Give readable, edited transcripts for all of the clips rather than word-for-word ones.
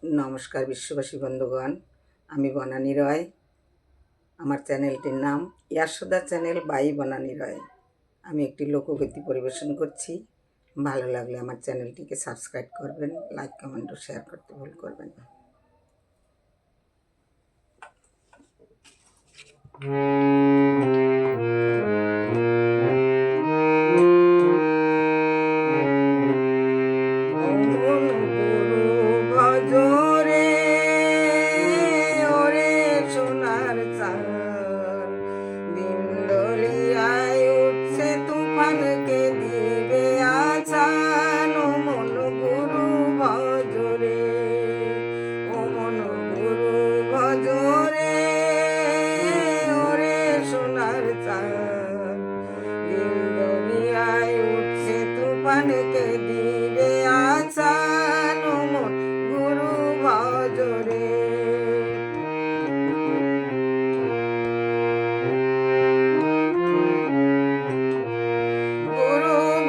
নমস্কার বিশ্ববাসী বন্ধুগণ, আমি বনানী রয়। আমার চ্যানেলটির নাম ইয়াশোদা চ্যানেল বাই বনানী রয়। আমি একটি লোকগীতি পরিবেশন করছি। ভালো লাগলে আমার চ্যানেলটিকে সাবস্ক্রাইব করবেন, লাইক কমেন্ট ও শেয়ার করতে ভুল করবেন না। তুফানকে দিবে আছান, ও মন গুরু ভজরে, ও মন গুরু ভজরে, ওরে সোনার চাঁদ। দিন দরিয়ায় উঠছে তুফানকে দিবে আছান, ও মন গুরু ভজরে।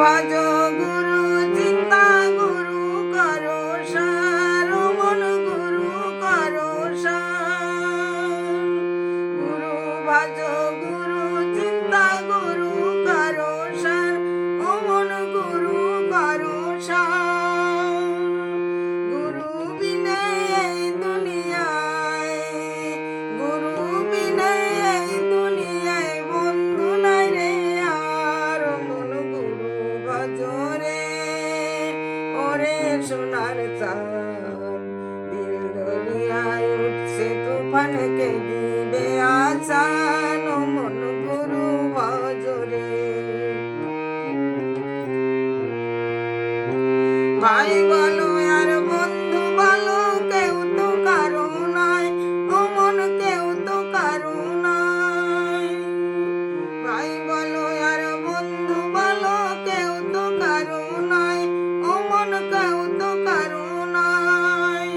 ভজ গুরু চিন্তা গুরু করো সার, মন গুরু করো সার। গুরু ভজ গুরু চিন্তা গুরু করো সার, মন গুরু করো সার। গুরু বিনে এই দুনিয়ায়, গুরু বিনে এই দুনিয়ায় বন্ধু নাই রে আর। মন গুরু ভজরে, ওরে সোনার চাঁদ। দিল দরিয়ায় উঠছে তুফানকে দিবে আছান, মন গুরু ভজরে। ভাই বলো আর বন্ধু বলো, কেউ তো কারো নয়, ও মন কেউ তো কারো নয়। ভাই বলো আর বন্ধু বলো, কেউ তো কারো নয়, ও মন কেউ তো কারো নয়।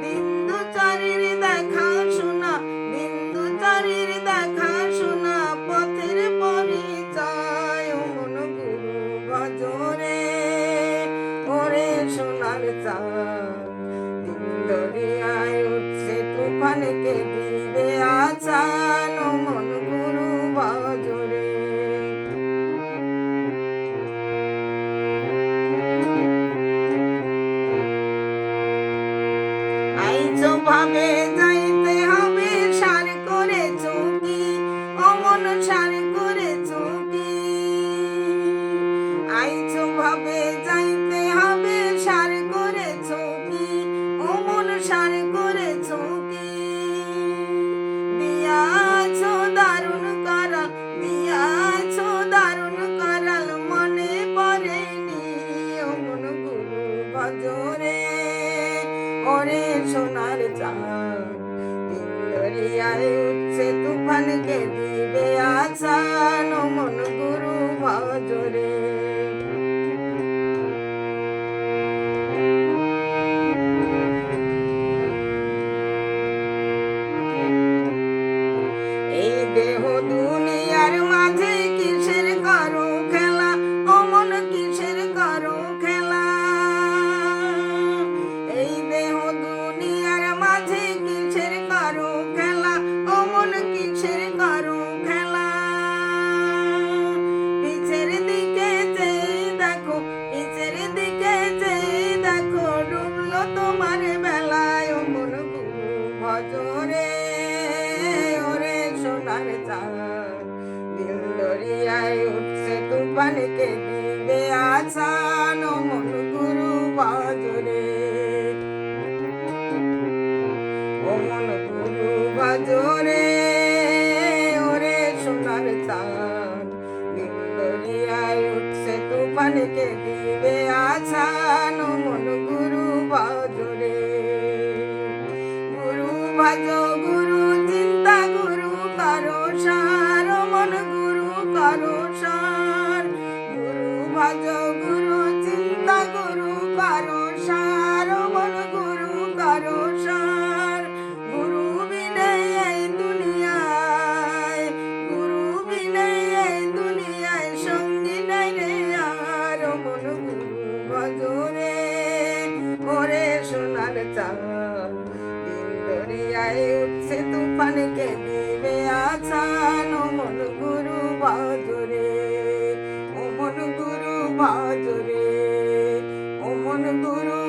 বিন্দু চারির দেখা শোনা, বিন্দু চারির দেখা শোনা, পথের পরিচয়, ও মন গুরু ভজরে, ওরে সোনার চাঁদ। দিন দরিয়ায় উঠছে তুফানকে দিবে আছান, ও মন গুরু ভজরে। আইছো ভাবে যাইতে হবে, সার করে চৌকি, ও মন সার করে চৌকি। আইছো ভাবে যাইতে হবে, সার করে চৌকি, ও মন সার করে চৌকি। দিয়াছো দারুণ করাল, দিয়াছো দারুণ করাল, মনে পড়েনি, ও মন গুরু ভজরে, ওরে সোনার চাঁদ। দিন দরিয়ায় উঠছে তুফানকে দিবে আছান, ও মন গুরু ভজরে। এই দেহ দুনিয়ার মাঝে কিসের করো খেলা, ও মন কিসের করো খেলা। এই দেহ দুনিয়ার মাঝে কিসের করো খেলা, ও মন কিসের করো খেলা। পিছের দিকে চেয়ে দেখো, পিছের দিকে চেয়ে দেখো, ডুবলো তোমার বেলায়, ও মন গুরু ভজরে, ওরে সোনার চাঁদ। দিন দরিয়ায় উঠছে তুফানকে দিবে আছান, ও মন গুরু ভজরে, ও মন গুরু ভজরে, ওরে সোনার চাঁদ। দিন দরিয়ায় উঠছে তুফানকে দিবে আছান, ও মন গুরু ভজরে। গুরু ভজ গুরু চিন্তা গুরু করো সার, মন গুরু করো সার। গুরু ভজ গুরু চিন্তা গুরু করো সার, মন গুরু করো সার। গুরু বিনে এই দুনিয়ায়, গুরু বিনে এই দুনিয়ায় সঙ্গী নাই রে আর। মন গুরু ভজরে, ওরে সোনার আমার চাঁদ। দিন দরিয়ায় উঠছে তুফানে, কে দিবে আছান। ও মন গুরু বাজরে, ও মন গুরু বাজরে, ও মন গুরু